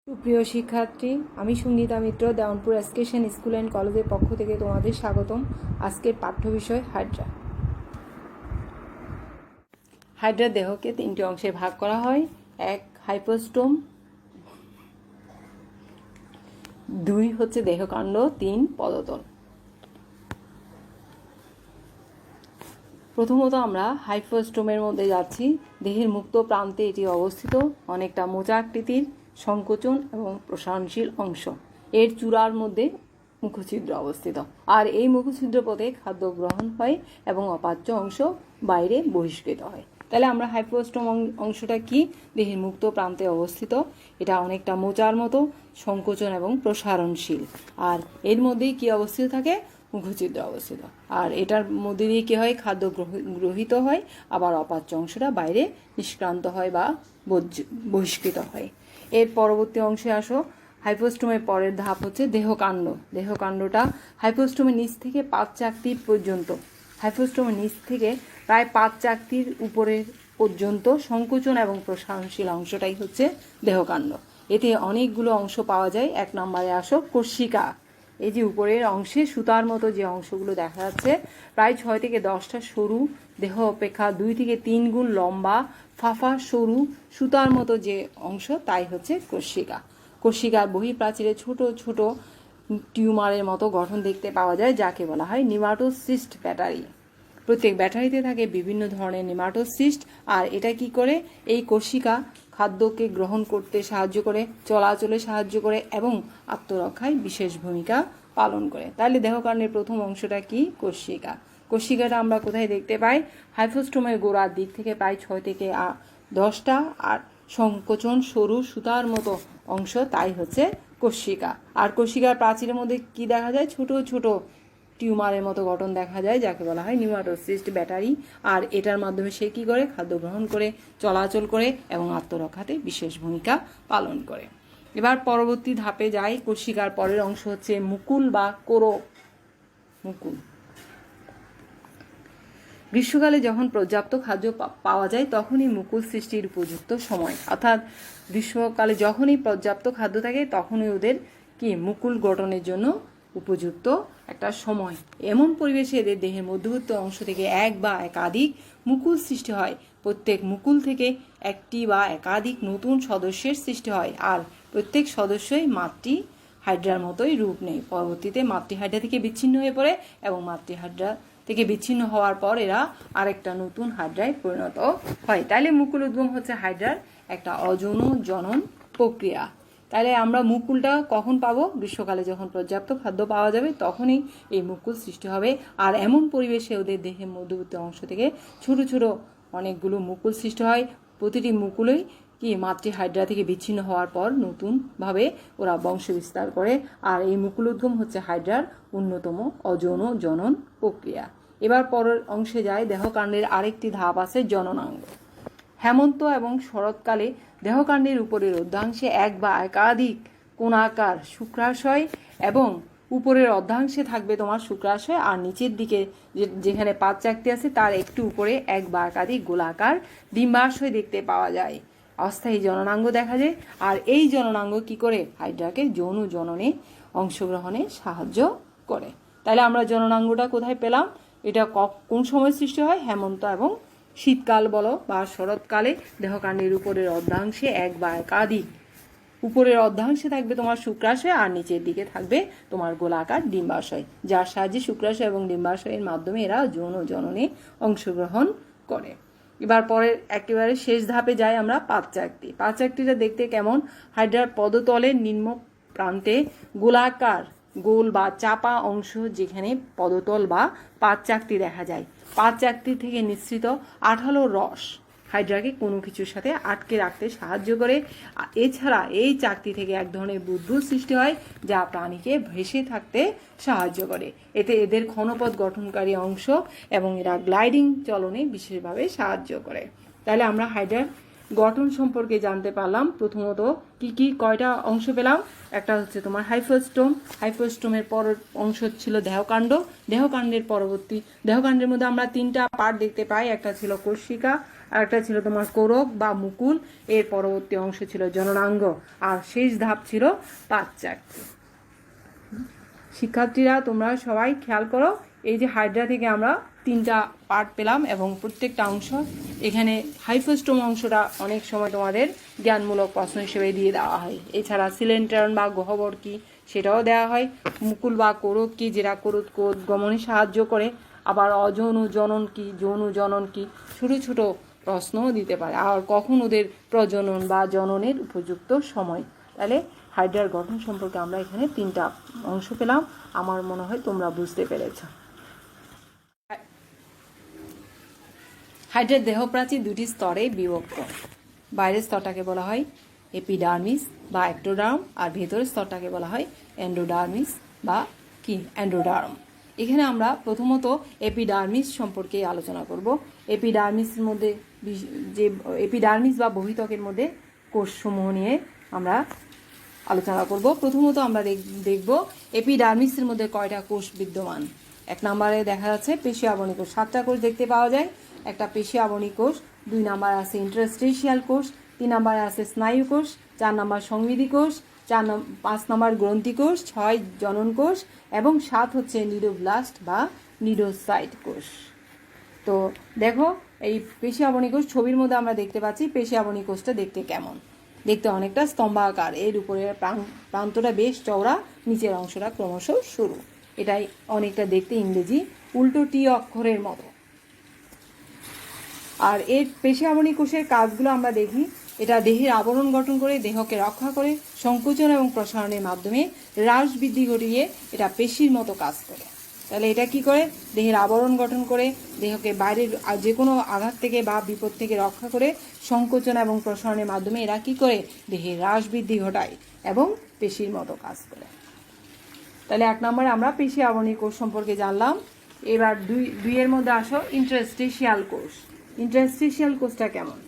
সুপ্রিয় শিক্ষার্থী, আমি সুনিতা মিত্র দেওয়ানপুর এসকেশন স্কুল অ্যান্ড কলেজের পক্ষ থেকে তোমাদের স্বাগতম। আজকের পাঠ্য বিষয় হাইড্রা। হাইড্রার দেহকে তিনটি অংশে ভাগ করা হয়। 1 হাইপোস্টোম, 2 হচ্ছে দেহকাণ্ড, 3 পদতল। প্রথমত আমরা হাইপোস্টোমের মধ্যে যাচ্ছি। দেহের মুক্ত প্রান্তে এটি অবস্থিত, অনেকটা মোচা আকৃতির, সংকোচন এবং প্রসারণশীল অংশ। এর চূড়ার মধ্যে মুখছিদ্র অবস্থিত, আর এই মুখছিদ্র পথে খাদ্য গ্রহণ হয় এবং অপাচ্য অংশ বাইরে বহিষ্কৃত হয়। তাহলে আমরা হাইপোস্টোম অংশটা কি? দেহের মুক্ত প্রান্তে অবস্থিত। এটা অনেকটা মোচার মতো, সংকোচন এবং প্রসারণশীল। আর এর মধ্যেই কি অবস্থিত থাকে? মুখছিদ্র অবস্থিত। আর এটার মধ্যে দিয়ে কী হয়? খাদ্য গ্রহিত হয়, আবার অপাচ্য অংশটা বাইরে নিষ্ক্রান্ত হয় বা বহিষ্কৃত হয়। এর পরবর্তী অংশে আসো। হাইপোস্টোমের পরের ধাপ হচ্ছে দেহকাণ্ড। দেহকাণ্ডটা হাইপোস্টোমের নিচ থেকে 5 চাকতি পর্যন্ত, হাইপোস্টোমের নিচ থেকে প্রায় 5 চাকতির উপরের পর্যন্ত সংকোচন এবং প্রসারণশীল অংশটাই হচ্ছে দেহকাণ্ড। এতে অনেকগুলো অংশ পাওয়া যায়। 1 নম্বরে আসো কোষিকা। এই যে উপরের অংশে সুতার মতো যে অংশগুলো দেখা যাচ্ছে, প্রায় 6 থেকে 10টা সরু, দেহ অপেক্ষা 2 থেকে 3 গুণ লম্বা, ফাঁফা সরু সুতার মতো যে অংশ, তাই হচ্ছে কোষিকা। কোষিকার বহিঃপ্রাচীরে ছোট ছোট টিউমারের মতো গঠন দেখতে পাওয়া যায়, যাকে বলা হয় নিমাটোসিস্ট ব্যাটারি। প্রত্যেক ব্যাটারিতে থাকে বিভিন্ন ধরনের নিমাটোসিস্ট। আর এটা কি করে? এই কোষিকা খাদ্যকে গ্রহণ করতে সাহায্য করে, চলাচলে সাহায্য করে এবং আত্মরক্ষায় বিশেষ ভূমিকা পালন করে। তাহলে দেহকাণ্ডের প্রথম অংশটা কি? কোষিকা। কোষিকাটা আমরা কোথায় দেখতে পাই? হাইপোস্টোমের গোড়ার দিক থেকে প্রায় 6 থেকে 10টা, আর সংকোচন সরু সুতার মতো অংশ, তাই হচ্ছে কোষিকা। আর কোষিকার প্রাচীরের মধ্যে কি দেখা যায়? ছোট ছোট টিউমারের মতো গঠন দেখা যায়, যাকে বলা হয় নিউমাটোসিস্ট ব্যাটারি। আর এটার মাধ্যমে সে কী করে? খাদ্য গ্রহণ করে, চলাচল করে এবং আত্মরক্ষাতে বিশেষ ভূমিকা পালন করে। এবার পরবর্তী ধাপে যাই। কোষিকার পরের অংশ হচ্ছে মুকুল বা কোরক। মুকুল। গ্রীষ্মকালে যখন পর্যাপ্ত খাদ্য পাওয়া যায়, তখনই মুকুল সৃষ্টির উপযুক্ত সময়। অর্থাৎ গ্রীষ্মকালে যখনই পর্যাপ্ত খাদ্য থাকে, তখনই ওদের কি মুকুল গঠনের জন্য উপযুক্ত একটা সময়। এমন পরিবেশে এদের দেহের মধ্যবর্তী অংশ থেকে 1 বা একাধিক মুকুল সৃষ্টি হয়। প্রত্যেক মুকুল থেকে একটি বা একাধিক নতুন সদস্যের সৃষ্টি হয়, আর প্রত্যেক সদস্যই মাতৃ হাইড্রার মতোই রূপ নেয়। পরবর্তীতে মাতৃ হাইড্রা থেকে বিচ্ছিন্ন হয়ে পড়ে এবং মাতৃ হাইড্রা থেকে বিচ্ছিন্ন হওয়ার পর এরা আরেকটা নতুন হাইড্রায় পরিণত হয়। তাইলে মুকুল উদ্গম হচ্ছে হাইড্রার একটা অযৌন জনন প্রক্রিয়া। তাহলে আমরা মুকুলটা কখন পাবো? গ্রীষ্মকালে যখন পর্যাপ্ত খাদ্য পাওয়া যাবে, তখনই এই মুকুল সৃষ্টি হবে। আর এমন পরিবেশে ওদের দেহের মধ্যবর্তী অংশ থেকে ছোট ছোট অনেকগুলো মুকুল সৃষ্টি হয়। প্রতিটি মুকুলই কি মাতৃ হাইড্রা থেকে বিচ্ছিন্ন হওয়ার পর নতুনভাবে ওরা বংশ বিস্তার করে। আর এই মুকুল উদ্গম হচ্ছে হাইড্রার অন্যতম অযৌন জনন প্রক্রিয়া। এবার পরের অংশে যায়। দেহকাণ্ডের আরেকটি ধাপ আছে, জননাঙ্গ। হেমন্ত এবং শরৎকালে দেহকাণ্ডের উপরের অর্ধাংশে 1 বা একাধিক কোণাকার শুক্রাশয়, এবং উপরের অর্ধাংশে থাকবে তোমার শুক্রাশয়, আর নিচের দিকে যেখানে 5 চাকতি আছে, তার একটু উপরে 1 বা একাধিক গোলাকার ডিম্বাশয় দেখতে পাওয়া যায়। অস্থায়ী জননাঙ্গ দেখা যায়। আর এই জননাঙ্গ কি করে? হাইড্রাকে যৌন জননে অংশগ্রহণে সাহায্য করে। তাহলে আমরা জননাঙ্গটা কোথায় পেলাম? এটা কোন সময় সৃষ্টি হয়? হেমন্ত এবং শীতকাল বলো বা শরৎকালে দেহকাণ্ডের উপরের অর্ধাংশে 1 বা একাধিক, উপরের অর্ধাংশে থাকবে তোমার শুক্রাশয়, আর নিচের দিকে থাকবে তোমার গোলাকার ডিম্বাশয়, যার সাহায্যে শুক্রাশয় এবং ডিম্বাশয়ের মাধ্যমে এরা যৌন জননে অংশগ্রহণ করে। এবার পরের একেবারে শেষ ধাপে যাই আমরা, 5 চাকতি। 5 চাকতিটা দেখতে কেমন? হাইড্রার পদতলের নিম্ন প্রান্তে গোলাকার গোল বা চাপা অংশ, যেখানে পদতল বা 5 চাকতি দেখা যায়। 5 চাকতি থেকে নিঃসৃত আঠালো রস হাইড্রাকে কোনো কিছুর সাথে আটকে রাখতে সাহায্য করে। এছাড়া এই চাকতি থেকে এক ধরনের বুদবুদ সৃষ্টি হয়, যা প্রাণীকে ভেসে থাকতে সাহায্য করে। এতে এদের ক্ষণপথ গঠনকারী অংশ এবং এরা গ্লাইডিং চলনে বিশেষভাবে সাহায্য করে। তাহলে আমরা হাইড্রার গঠন সম্পর্কে জানতে পারলাম। প্রথমত কি কয়টা অংশ পেলাম? একটা হচ্ছে তোমার হাইপোস্টোম। হাইপোস্টোমের পরের অংশ ছিল দেহকাণ্ড। দেহকাণ্ডের মধ্যে আমরা 3টা পার্ট দেখতে পাই। একটা ছিল কোষিকা, আর একটা ছিল তোমার কোরক বা মুকুল, এর পরবর্তী অংশ ছিল জননাঙ্গ, আর শেষ ধাপ ছিল পাদচাকতি। শিক্ষার্থীরা তোমরা সবাই খেয়াল করো, এই যে হাইড্রা থেকে আমরা 3টা পার্ট পেলাম এবং প্রত্যেকটা অংশ, এখানে হাইফোস্টোম অংশটা অনেক সময় তোমাদের জ্ঞানমূলক প্রশ্ন হিসেবে দিয়ে দেওয়া হয়। এছাড়া সিলেন্টারন বা গহ্বর কি সেটাও দেওয়া হয়, মুকুল বা কোরক কি যেটা কোরোদ গমনে সাহায্য করে, আবার অযৌন জনন কি, যৌন জনন কি, ছোট ছোট প্রশ্নও দিতে পারে, আর কখন ওদের প্রজনন বা জননের উপযুক্ত সময়। তাহলে হাইড্রার গঠন সম্পর্কে আমরা এখানে 3টা অংশ পেলাম, আমার মনে হয় তোমরা বুঝতে পেরেছ। হাইড্রার দেহপ্রাচীর 2টি স্তরে বিভক্ত। বাইরের স্তরটাকে বলা হয় এপিডার্মিস বা অ্যাক্টোডার্ম, আর ভেতরের স্তরটাকে বলা হয় এন্ডোডার্মিস বা কি অ্যান্ডোডার্ম। এখানে আমরা প্রথমত এপিডার্মিস সম্পর্কে আলোচনা করব। এপিডার্মিসের মধ্যে যে এপিডার্মিস বা বহিত্বকের মধ্যে কোষসমূহ নিয়ে আমরা আলোচনা করব। প্রথমত আমরা দেখব এপিডার্মিসের মধ্যে কয়টা কোষ বিদ্যমান। 1 নম্বরে দেখা যাচ্ছে পেশী আবরণী কোষ, 7টা কোষ দেখতে পাওয়া যায়। একটা পেশী আবরণী কোষ, 2 নম্বরে আছে ইন্টারস্টিশিয়াল কোষ, 3 নম্বরে আছে স্নায়ু কোষ, 4 নম্বর সংবিধি কোষ, 5 নম্বর গ্রন্থি কোষ, 6 জনন কোষ এবং 7 হচ্ছে নিডোব্লাস্ট বা নিডোসাইট কোষ। তো দেখো এই পেশী আবরণী কোষ ছবির মধ্যে আমরা দেখতে পাচ্ছি। পেশী আবরণী কোষটা দেখতে কেমন? দেখতে অনেকটা স্তম্ভাকার, এর উপরের প্রান্তটা বেশ চওড়া, নিচের অংশটা ক্রমশ সরু। এটাই অনেকটা দেখতে ইংরেজি উল্টো টি অক্ষরের মতো। আর এর পেশী আবরণী কোষের কাজগুলো আমরা দেখি। এটা দেহের আবরণ গঠন করে, দেহকে রক্ষা করে, সংকোচন এবং প্রসারণের মাধ্যমে হ্রাস বৃদ্ধি ঘটিয়ে এটা পেশির মতো কাজ করে। তাহলে এটা কি করে? দেহের আবরণ গঠন করে, দেহকে বাইরের যে কোনো আঘাত থেকে বা বিপদ থেকে রক্ষা করে, সংকোচন এবং প্রসারণের মাধ্যমে এরা কি করে? দেহের হ্রাস বৃদ্ধি ঘটায় এবং পেশির মতো কাজ করে। তাহলে 1 নম্বরে আমরা পেশী আবরণী কোষ সম্পর্কে জানলাম। এবার 2 এর মধ্যে আসো ইন্টারস্টিশিয়াল কোষ। ইন্টারস্টিশিয়াল কোষটা কেমন?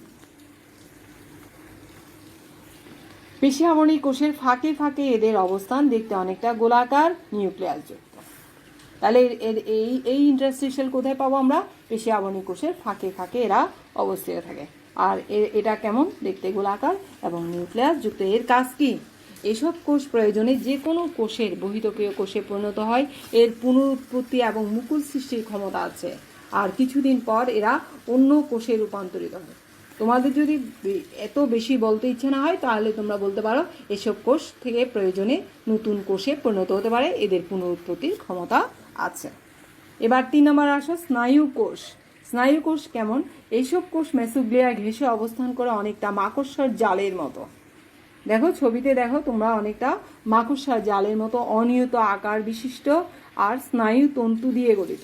পেশী আবরণী কোষের ফাঁকে ফাঁকে এদের অবস্থান, দেখতে অনেকটা গোলাকার, নিউক্লিয়াস যুক্ত। তাহলে এই ইন্টারস্টিশিয়াল কোথায় পাবো আমরা? পেশী আবরণী কোষের ফাঁকে ফাঁকে এরা অবস্থিত থাকে। আর এটা কেমন? দেখতে গোলাকার এবং নিউক্লিয়াস যুক্ত। এর কাজ কি? এসব কোষ প্রয়োজনে যে কোনো কোষের বহিঃত্বকীয় কোষে পরিণত হয়। এর পুনরুৎপত্তি এবং মুকুল সৃষ্টির ক্ষমতা আছে, আর কিছুদিন পর এরা অন্য কোষে রূপান্তরিত হয়। তোমাদের যদি এত বেশি বলতে ইচ্ছে না হয় তাহলে তোমরা বলতে পারো এসব কোষ থেকে প্রয়োজনে নতুন কোষে পরিণত হতে পারে, এদের পুনরুৎপত্তির ক্ষমতা আছে। এবার 3 নম্বর আসো স্নায়ু কোষ। স্নায়ু কোষ কেমন? এইসব কোষ মেসোগ্লিয়া ঘেঁষে অবস্থান করে অনেকটা মাকড়সার জালের মতো। দেখো ছবিতে দেখো তোমরা, অনেকটা মাকড়সার জালের মতো অনিয়ত আকার বিশিষ্ট আর স্নায়ু তন্তু দিয়ে গঠিত।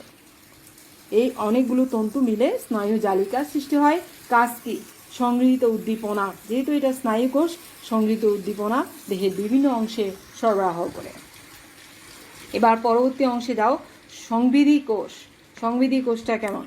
এই অনেকগুলো তন্তু মিলে স্নায়ু জালিকার সৃষ্টি হয়। কাজ কি? সংগৃহীত উদ্দীপনা, যেহেতু এটা স্নায়ু কোষ, সংগৃহীত উদ্দীপনা দেহের বিভিন্ন অংশে সরবরাহ করে। এবার পরবর্তী অংশে যাও, সংবিধি কোষ। সংবিধি কোষটা কেমন?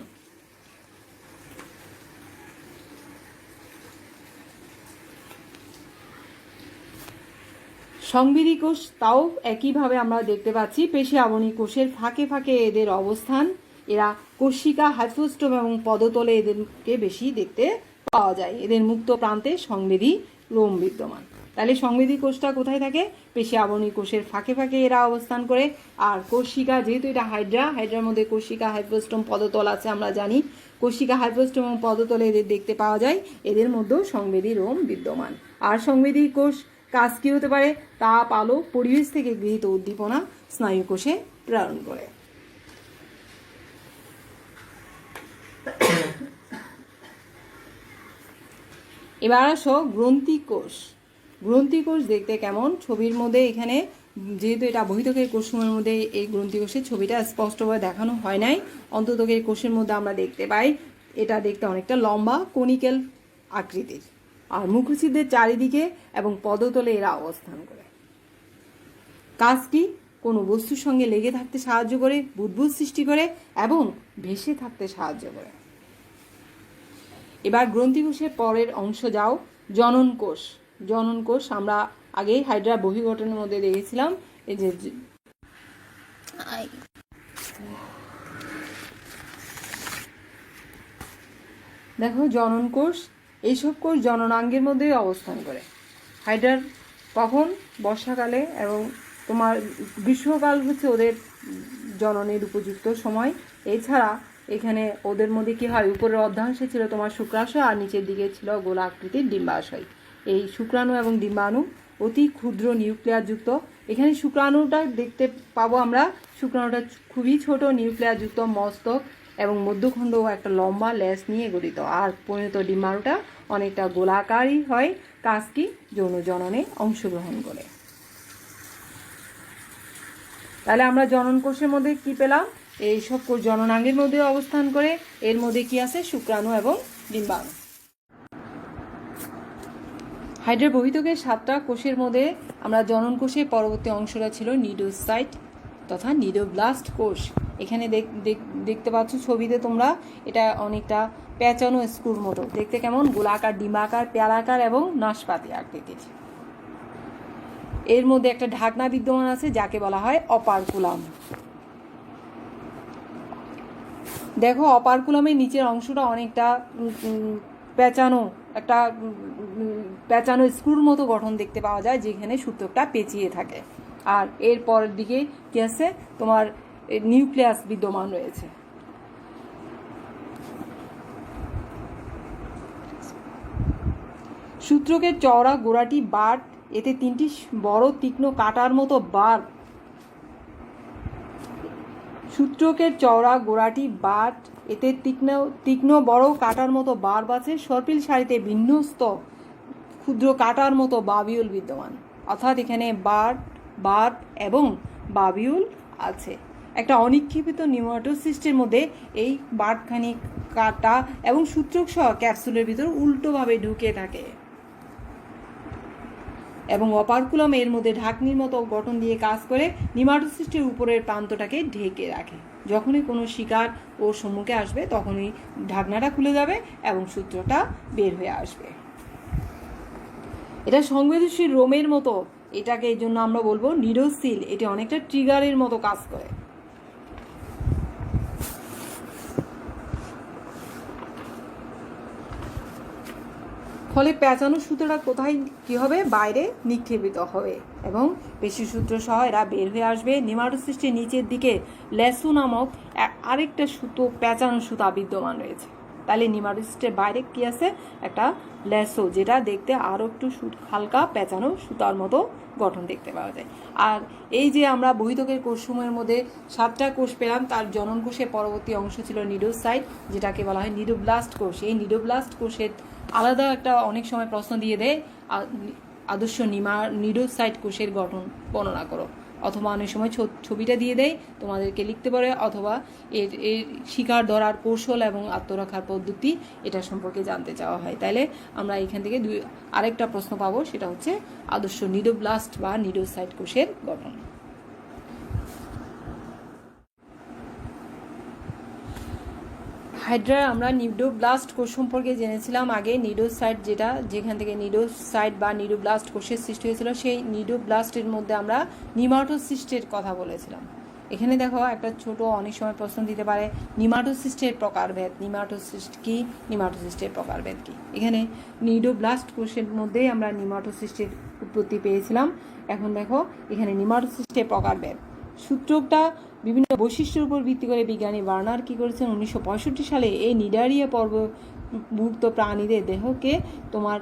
সংবিধি কোষ তাও একইভাবে আমরা দেখতে পাচ্ছি। পেশী আবরণী কোষের ফাঁকে ফাঁকে এদের অবস্থান। এরা কোষিকা, হাইপোস্টোম এবং পদতলে এদেরকে বেশি দেখতে পাওয়া যায়। এদের মুক্ত প্রান্তে সংবেদী লোম বিদ্যমান। তাহলে সংবেদী কোষটা কোথায় থাকে? পেশী আবরণী কোষের ফাঁকে ফাঁকে এরা অবস্থান করে। আর কোষিকা, যেহেতু এটা হাইড্রার মধ্যে কোষিকা, হাইপোস্টোম, পদতল আছে আমরা জানি। কোষিকা, হাইপোস্টোম এবং পদতলে এদের দেখতে পাওয়া যায়। এদের মধ্যেও সংবেদী লোম বিদ্যমান। আর সংবেদী কোষ কাজ কি হতে পারে? তাপ, আলো, পরিবেশ থেকে গৃহীত উদ্দীপনা স্নায়ু কোষে প্রেরণ করে। এবার আসো গ্রন্থি কোষ। গ্রন্থি কোষ দেখতে কেমন? ছবির মধ্যে এখানে যেহেতু এটা বহিঃত্বকের কোষসমূহের মধ্যে এই গ্রন্থি কোষের ছবিটা স্পষ্টভাবে দেখানো হয় নাই, অন্ততকের কোষের মধ্যে আমরা দেখতে পাই এটা দেখতে অনেকটা লম্বা কনিক্যাল আকৃতির, আর মুখছিদ্রের চারিদিকে এবং পদতলে এরা অবস্থান করে। কাজ কি? কোনো বস্তুর সঙ্গে লেগে থাকতে সাহায্য করে, বুদবুদ সৃষ্টি করে এবং ভেসে থাকতে সাহায্য করে। এবার গ্রন্থি কোষের পরের অংশ যাও, জনন কোষ। জনন কোষ আমরা আগেই হাইড্রা বহির্গঠনের মধ্যে দেখেছিলাম। এই যে দেখো জনন কোষ, এইসব কোষ জননাঙ্গের মধ্যেই অবস্থান করে। হাইড্রার কখন? বর্ষাকালে, এবং তোমার গ্রীষ্মকাল হচ্ছে ওদের জননের উপযুক্ত সময়। এছাড়া এখানে ওদের মধ্যে কী হয়, উপরের অর্ধাংশে ছিল তোমার শুক্রাশয় আর নিচের দিকে ছিল গোলা আকৃতির ডিম্বাশয়। এই শুক্রাণু এবং ডিম্বাণু অতি ক্ষুদ্র নিউক্লিয়াসযুক্ত। এখানে শুক্রাণুটা দেখতে পাবো আমরা, শুক্রাণুটা খুবই ছোট নিউক্লিয়াসযুক্ত, মস্তক এবং মধ্যখণ্ড একটা লম্বা লেজ নিয়ে গঠিত। আর পরিণত ডিম্বাণুটা অনেকটা গোলাকারই হয়, কাজ কি? যৌন জননে অংশগ্রহণ করে। তাহলে আমরা জনন কোষের মধ্যে কি পেলাম? এইসব কোষ জননাঙ্গের মধ্যে অবস্থান করে। এর মধ্যে কি আছে? শুক্রাণু এবং ডিম্বাণু। হাইড্রার বহিতকের 7টা কোষের মধ্যে আমরা জনন কোষের পরবর্তী অংশটা ছিল নিডোসাইট তথা নিডোব্লাস্ট কোষ। এখানে দেখতে পাচ্ছ ছবিতে তোমরা, এটা অনেকটা প্যাঁচানো স্ক্রুর মতো দেখতে, কেমন? গোলাকার, ডিম্বাকার, পেয়ালাকার এবং নাশপাতি আকৃতির। এর মধ্যে একটা ঢাকনা বিদ্যমান আছে যাকে বলা হয় অপারকুলাম। দেখো অপারকুলামের নিচের অংশটা অনেকটা প্যাঁচানো, একটা প্যাঁচানো স্ক্রুর মতো গঠন দেখতে পাওয়া যায়, যেখানে সূত্রকটা পেঁচিয়ে থাকে। আর এর পরের দিকে কি আছে? তোমার নিউক্লিয়াস বিদ্যমান রয়েছে। সূত্রকের চওড়া গোড়াটি বাট, এতে 3টি বড় তীক্ষ্ণ কাঁটার মতো বার। সূত্রকের চওড়া গোড়াটি বাট, এতে তীক্ষ্ণ বড় কাঁটার মতো বার্ব আছে। সর্পিল সারিতে বিন্যস্ত ক্ষুদ্র কাঁটার মতো বাবিউল বিদ্যমান। অর্থাৎ এখানে বার্ব এবং বাবিউল আছে। একটা অনিক্ষেপিত নিউমাটোসিস্টের মধ্যে এই বার্বখানি কাঁটা এবং সূত্রক সহ ক্যাপসুলের ভিতর উল্টোভাবে ঢুকে থাকে, এবং অপারকুলাম এর মধ্যে ঢাকনির মতো গঠন দিয়ে কাজ করে নিউমাটোসিস্টের উপরের প্রান্তটাকে ঢেকে রাখে। যখনই কোনো শিকার ওর সম্মুখে আসবে তখনই ঢাকনাটা খুলে যাবে এবং সূত্রটা বের হয়ে আসবে। এটা সংবেদনশীল রোমের মতো, এটাকে এই জন্য আমরা বলবো নিডোসিল। এটি অনেকটা ট্রিগারের মতো কাজ করে। ফলে প্যাঁচানো সূত্রটা কোথায় কি হবে? বাইরে নিক্ষেপিত হবে এবং পেশি সূত্র সহ এরা বের হয়ে আসবে। নিউমাটোসিস্টের নিচের দিকে লেসু নামক আরেকটা সুতো, প্যাঁচানো সুতা বিদ্যমান রয়েছে। তাহলে নিউমাটোসিস্টের বাইরে কি আছে? একটা লেসো, যেটা দেখতে আরও একটু হালকা প্যাঁচানো সুতার মতো গঠন দেখতে পাওয়া যায়। আর এই যে আমরা বহিতকের কোষসমূহের মধ্যে 7টা কোষ পেলাম, তার জনন কোষের পরবর্তী অংশ ছিল নিডোসাইট, যেটাকে বলা হয় নিডোব্লাস্ট কোষ। এই নিডোব্লাস্ট কোষের আলাদা একটা অনেক সময় প্রশ্ন দিয়ে দেয়, আদর্শ নিডোসাইট কোষের গঠন বর্ণনা করো, অথবা অনেক সময় ছবিটা দিয়ে দেয়, তোমাদেরকে লিখতে পারে, অথবা এর শিকার ধরার কৌশল এবং আত্মরক্ষার পদ্ধতি এটা সম্পর্কে জানতে চাওয়া হয়। তাইলে আমরা এখান থেকে আরেকটা প্রশ্ন পাবো, সেটা হচ্ছে আদর্শ নিডোব্লাস্ট বা নিডোসাইট কোষের গঠন। হাইড্রা আমরা নিডোব্লাস্ট কোষ সম্পর্কে জেনেছিলাম আগে। নিডোসাইট যেখান থেকে নিডোসাইট বা নিডোব্লাস্ট কোষের সৃষ্টি হয়েছিল, সেই নিডোব্লাস্টের মধ্যে আমরা নিউমাটোসিস্টের কথা বলেছিলাম। এখানে দেখো একটা ছোট অনেক সময় প্রশ্ন দিতে পারে, নিউমাটোসিস্টের প্রকারভেদ। নিউমাটোসিস্ট কি? নিউমাটোসিস্টের প্রকারভেদ কি? এখানে নিডোব্লাস্ট কোষের মধ্যেই আমরা নিউমাটোসিস্টের উৎপত্তি পেয়েছিলাম। এখন দেখো এখানে নিউমাটোসিস্টের প্রকারভেদ। সূত্রকটা বিভিন্ন বৈশিষ্ট্যের উপর ভিত্তি করে বিজ্ঞানী বার্নার কি করেছেন? 1965 সালে এই নিডারিয়া পর্বভুক্ত প্রাণীদের দেহকে তোমার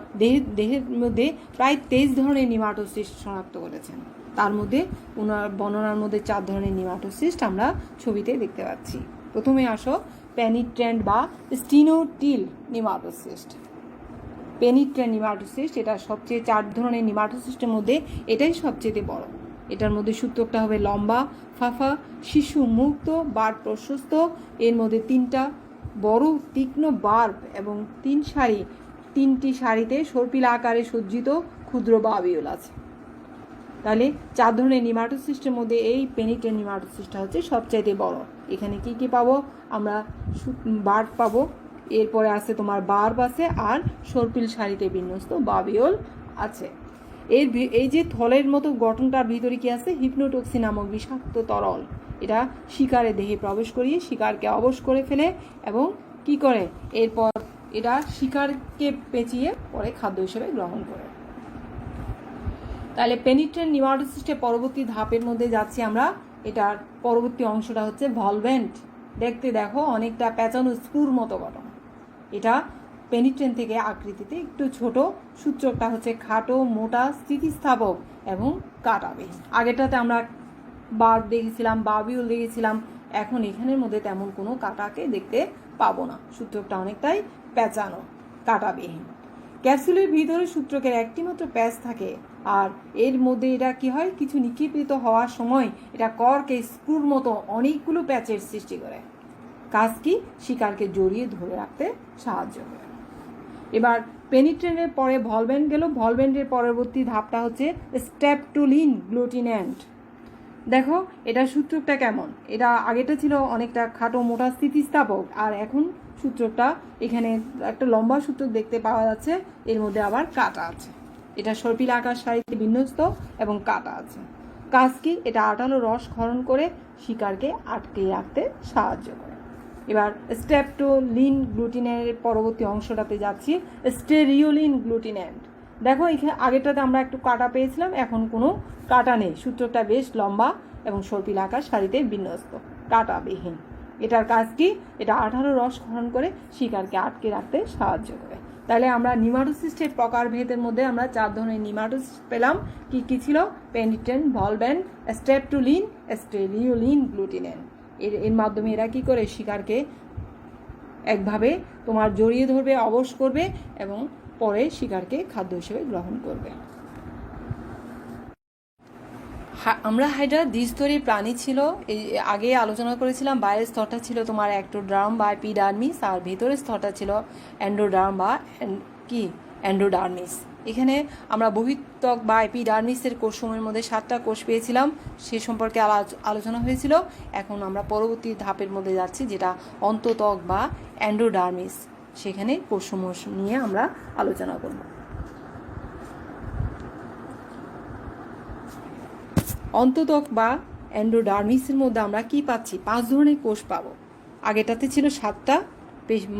দেহের মধ্যে প্রায় 23 ধরনের নিউমাটোসিস্ট শনাক্ত করেছেন। তার মধ্যে ওনার বর্ণনার মধ্যে 4 ধরনের নিউমাটোসিস্ট আমরা ছবিতে দেখতে পাচ্ছি। প্রথমে আসো পেনিট্রেন্ট বা স্টিনোটিল নিউমাটোসিস্ট। পেনিট্রেন্ট নিউমাটোসিস্ট এটা সবচেয়ে 4 ধরনের নিউমাটোসিস্টের মধ্যে এটাই সবচেয়ে বড়। এটার মধ্যে সূত্রকটা হবে লম্বা, ফাফা, শিশু মুক্ত, বার্ব প্রশস্ত। এর মধ্যে 3টা বড় তীক্ষ্ণ বার্ব এবং 3টি সারিতে সর্পিল আকারে সজ্জিত ক্ষুদ্র বাবিউল আছে। তাহলে 4 ধরনের নিউমাটোসিস্টের মধ্যে এই পেনিট্রেন্ট নিউমাটোসিস্টটা হচ্ছে সবচাইতে বড়। এখানে কি কি পাবো? আমরা বার্ব পাবো, এরপরে আছে তোমার বার্ব আছে, আর সর্পিল সারিতে বিন্যস্ত বাবিউল আছে। এই যে থলের মতো গঠনটার ভিতরে কি আছে? হিপনোটক্সিন নামক বিষাক্ত তরল। এটা শিকারের দেহে প্রবেশ করিয়ে শিকারকে অবশ করে ফেলে এবং কি করে? এরপর এরা শিকারকে পেঁচিয়ে পরে খাদ্য হিসেবে গ্রহণ করে। তাহলে পেনিট্রেন্ট নিমাটোসিস্টের পরবর্তী ধাপের মধ্যে যাচ্ছি আমরা। এটার পরবর্তী অংশটা হচ্ছে ভলভেন্ট। দেখতে দেখো অনেকটা পেঁচানো স্ক্রুর মতো গঠন। এটা পেনিট্রেন্ট থেকে আকৃতিতে একটু ছোট, সূত্রকটা হচ্ছে খাটো, মোটা, স্থিতিস্থাপক এবং কাঁটাবিহীন। আগেটাতে আমরা বার্ব দেখেছিলাম, বাবিউল দেখেছিলাম, এখন এখানের মধ্যে তেমন কোনো কাঁটাকে দেখতে পাবো না। সূত্রকটা অনেকটাই পেঁচানো, কাঁটাবিহীন। ক্যাপসুলের ভিতরে সূত্রকের একটি মাত্র প্যাচ থাকে, আর এর মধ্যে এটা কি হয়, কিছু নিক্ষেপিত হওয়ার সময় এটা কর্কে স্ক্রুর মতো অনেকগুলো প্যাচের সৃষ্টি করে। কাজ কি, শিকারকে জড়িয়ে ধরে রাখতে সাহায্য করে। এবার পেনিট্রেন্টের পরে ভলভেন্ট গেল। ভলভেন্টের পরবর্তী ধাপটা হচ্ছে স্ট্রেপ্টোলিন গ্লুটিন্যান্ট। দেখো এটা সূত্রকটা কেমন, এটা আগেটা ছিল অনেকটা খাটো, মোটা, স্থিতিস্থাপক, আর এখন সূত্রকটা এখানে একটা লম্বা সূত্রক দেখতে পাওয়া যাচ্ছে, এর মধ্যে আবার কাটা আছে। এটা সর্পিল আকার সারিতে বিন্যস্ত এবং কাটা আছে। কাজ কি, এটা আটালো রস ক্ষরণ করে শিকারকে আটকে রাখতে সাহায্য করে। এবার স্ট্রেপ্টোলিন গ্লুটিনের পরবর্তী অংশটাতে যাচ্ছি, স্টেরিওলিন গ্লুটিন্যান্ট। দেখো এখানে আগেরটাতে আমরা একটু কাটা পেয়েছিলাম, এখন কোনো কাটা নেই। সূত্রটা বেশ লম্বা এবং সর্পিল আকার সারিতে বিন্যস্ত, কাটাবিহীন। এটার কাজ কি, এটা আঠালো রস ক্ষরণ করে শিকারকে আটকে রাখতে সাহায্য করে। তাহলে আমরা নিমাটোসিস্টের প্রকারভেদের মধ্যে আমরা 4 ধরনের নিমাটোসিস্ট পেলাম। কি কি ছিল, পেনিট্রেন্ট, ভলভেন্ট, স্ট্রেপ্টোলিন, স্টেরিওলিন গ্লুটিন্যান্ট। এর মাধ্যমে এরা কি করে, শিকারকে একভাবে তোমার জড়িয়ে ধরবে, অবশ করবে এবং পরে শিকারকে খাদ্য হিসেবে গ্রহণ করবে। আমরা হাইড্রা দ্বিস্তরী প্রাণী ছিল, এই আগে আলোচনা করেছিলাম। বাইরের স্তরটা ছিল তোমার অ্যাক্টোডার্ম বা এপিডার্মিস, আর ভেতরের স্তরটা ছিল এন্ডোডার্ম বা এন্ডোডার্মিস। এখানে আমরা বহিত্বক বা এপিডার্মিসের কোষসমূহের মধ্যে 7টা কোষ পেয়েছিলাম, সে সম্পর্কে আলোচনা হয়েছিল। এখন আমরা পরবর্তী ধাপের মধ্যে যাচ্ছি, যেটা অন্ততক বা এন্ডোডার্মিস। সেখানে কোষসমূহ নিয়ে আমরা আলোচনা করব। অন্ততক বা এন্ডোডার্মিসের মধ্যে আমরা কি পাচ্ছি, 5 ধরনের কোষ পাবো। আগেটাতে ছিল 7টা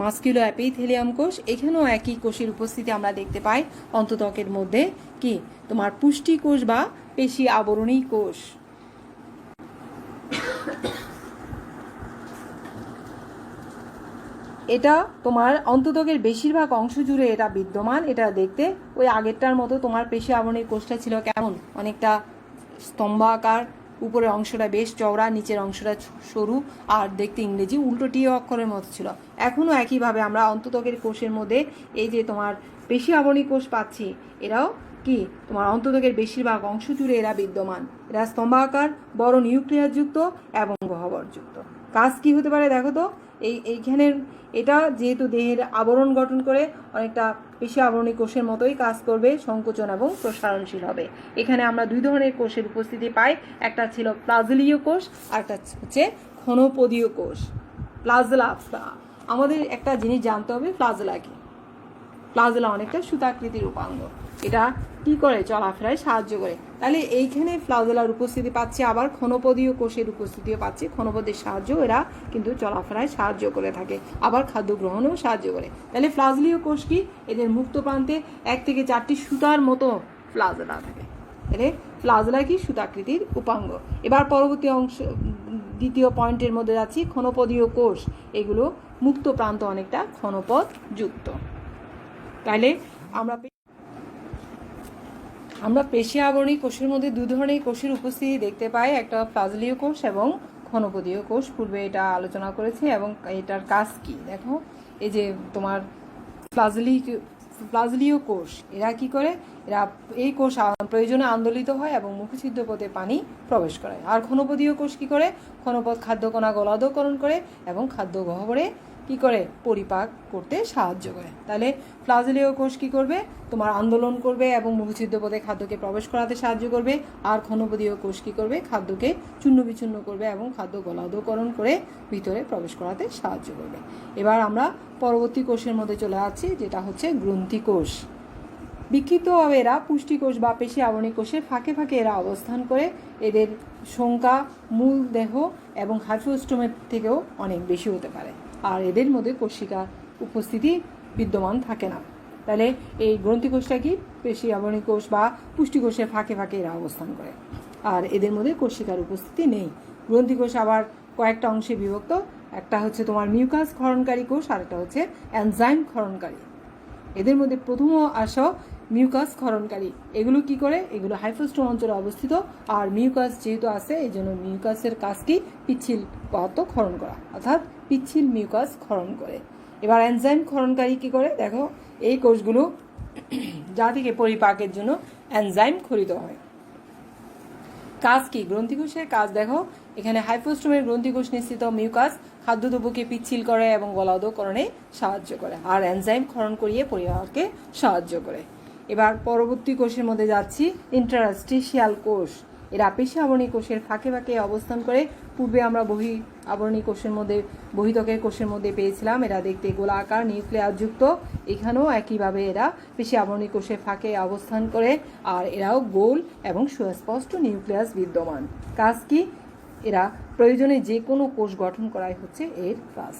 মাস্কুলো এপিথেলিয়াম কোষ, এখানেও একই কোষের উপস্থিতি আমরা দেখতে পাই। অন্ততকের মধ্যে কি, তোমার পুষ্টি কোষ বা পেশি আবরণী কোষ। এটা তোমার অন্ততকের বেশিরভাগ অংশ জুড়ে এটা বিদ্যমান। এটা দেখতে ওই আগেরটার মতো। তোমার পেশি আবরণী কোষটা ছিল কেমন, অনেকটা স্তম্ভাকার, উপরের অংশটা বেশ চওড়া, নিচের অংশটা সরু, আর দেখতে ইংরেজি উল্টো টি অক্ষরের মতো ছিল। এখনও একইভাবে আমরা অন্ততকের কোষের মধ্যে এই যে তোমার পেশি আবরণী কোষ পাচ্ছি, এরাও কি তোমার অন্ততকের বেশিরভাগ অংশ জুড়ে এরা বিদ্যমান। এরা স্তম্ভাকার, বড় নিউক্লিয়াসযুক্ত এবং গহ্বরযুক্ত। কাজ কি হতে পারে দেখো তো, এইখানের এটা যেহেতু দেহের আবরণ গঠন করে, অনেকটা পেশি আবরণী কোষের মতোই কাজ করবে, সংকোচন এবং প্রসারণশীল হবে। এখানে আমরা 2 ধরনের কোষের উপস্থিতি পাই, একটা ছিল প্লাজলীয় কোষ আর একটা হচ্ছে ক্ষণপদীয় কোষ। প্লাজলা, আমাদের একটা জিনিস জানতে হবে, প্লাজলা কি। প্লাজলা অনেকটা সুতাকৃতির উপাঙ্গ, এটা কি করে, চলাফেরায় সাহায্য করে। তাহলে এইখানে প্লাজলার উপস্থিতি পাচ্ছি, আবার ক্ষণপদীয় কোষের উপস্থিতিও পাচ্ছি। ক্ষণপদের সাহায্য এরা কিন্তু চলাফেরায় সাহায্য করে থাকে, আবার খাদ্য গ্রহণেও সাহায্য করে। তাহলে প্লাজলীয় কোষ কি, এদের মুক্ত প্রান্তে 1 থেকে 4টি সুতার মতো প্লাজলা থাকে। তাহলে প্লাজলা কি, সুতাকৃতির উপাঙ্গ। এবার পরবর্তী অংশ, দ্বিতীয় পয়েন্টের মধ্যে যাচ্ছি, ক্ষণপদীয় কোষ। এগুলো মুক্ত প্রান্ত অনেকটা ক্ষণপদ যুক্ত। তাহলে আমরা পেশি আবরণী কোষের মধ্যে 2 ধরনের কোষের উপস্থিতি দেখতে পাই, একটা প্লাজলীয় কোষ এবং ক্ষণপদীয় কোষ। পূর্বে এটা আলোচনা করেছি। এবং এটার কাজ কি দেখো, এই যে তোমার প্লাজলীয় কোষ, এরা কি করে, এরা এই কোষ প্রয়োজনে আন্দোলিত হয় এবং মুখছিদ্র পথে পানি প্রবেশ করায়। আর ক্ষণপদীয় কোষ কি করে, ক্ষণপদ খাদ্যকণা গলাধঃকরণ করে এবং খাদ্য গহ্বরে কি করে, পরিপাক করতে সাহায্য করে। তাহলে প্লাজলীয় কোষ কি করবে, তোমার আন্দোলন করবে এবং মুখছিদ্র পথে খাদ্যকে প্রবেশ করাতে সাহায্য করবে। আর ক্ষণপদীয় কোষ কি করবে, খাদ্যকে চূর্ণ বিচূর্ণ করবে এবং খাদ্য গলাধঃকরণ করে ভিতরে প্রবেশ করাতে সাহায্য করবে। এবার আমরা পরবর্তী কোষের মধ্যে চলে যাচ্ছি, যেটা হচ্ছে গ্রন্থি কোষ। বিক্ষিপ্তভাবে এরা পুষ্টিকোষ বা পেশি আবরণী কোষের ফাঁকে ফাঁকে এরা অবস্থান করে। এদের সংখ্যা মূল দেহ এবং হাইপোস্টোমের থেকেও অনেক বেশি হতে পারে। আর এদের মধ্যে কোষিকার উপস্থিতি বিদ্যমান থাকে না। তাহলে এই গ্রন্থিকোষটা কি পেশি আবরণী কোষ বা পুষ্টিকোষের ফাঁকে ফাঁকে এরা অবস্থান করে, আর এদের মধ্যে কোষিকার উপস্থিতি নেই। গ্রন্থিকোষ আবার কয়েকটা অংশে বিভক্ত, একটা হচ্ছে তোমার মিউকাস ক্ষরণকারী কোষ, আর একটা হচ্ছে এনজাইম ক্ষরণকারী। এদের মধ্যে প্রথম আসো মিউকাস ক্ষরণকারী। এগুলো কি করে? এগুলো হাইপোস্টোম অঞ্চলে অবস্থিত, আর মিউকাস যেহেতু আছে এই জন্য মিউকাসের কাজ কি পিচ্ছিল পদার্থ ক্ষরণ করা, অর্থাৎ পিচ্ছিল মিউকাস ক্ষরণ করে। এবার এনজাইম ক্ষরণকারী কি করে? দেখো এই কোষগুলো যা থেকে পরিপাকের জন্য এনজাইম খরিত হয়। কাজ কি? গ্রন্থিকোষের কাজ দেখো, এখানে হাইপোস্টোমের গ্রন্থিকোষ নিঃসৃত মিউকাস খাদ্যদ্রব্যকে পিচ্ছিল করে এবং গলাধকরণে সাহায্য করে, আর এনজাইম ক্ষরণ করিয়ে পরিপাককে সাহায্য করে। এবার পরবর্তী কোষের মধ্যে যাচ্ছি, ইন্টারস্টিশিয়াল কোষ। এরা পেশি আবরণী কোষের ফাঁকে ফাঁকে অবস্থান করে। পূর্বে আমরা বহি আবরণী কোষের মধ্যে, বহিত্বকের কোষের মধ্যে পেয়েছিলাম এরা দেখতে গোলাকার নিউক্লিয়াস যুক্ত। এখানেও একইভাবে এরা পেশি আবরণী কোষের ফাঁকে অবস্থান করে, আর এরাও গোল এবং সুস্পষ্ট নিউক্লিয়াস বিদ্যমান। কাজ কি? এরা প্রয়োজনে যে কোনো কোষ গঠন করাই হচ্ছে এর কাজ।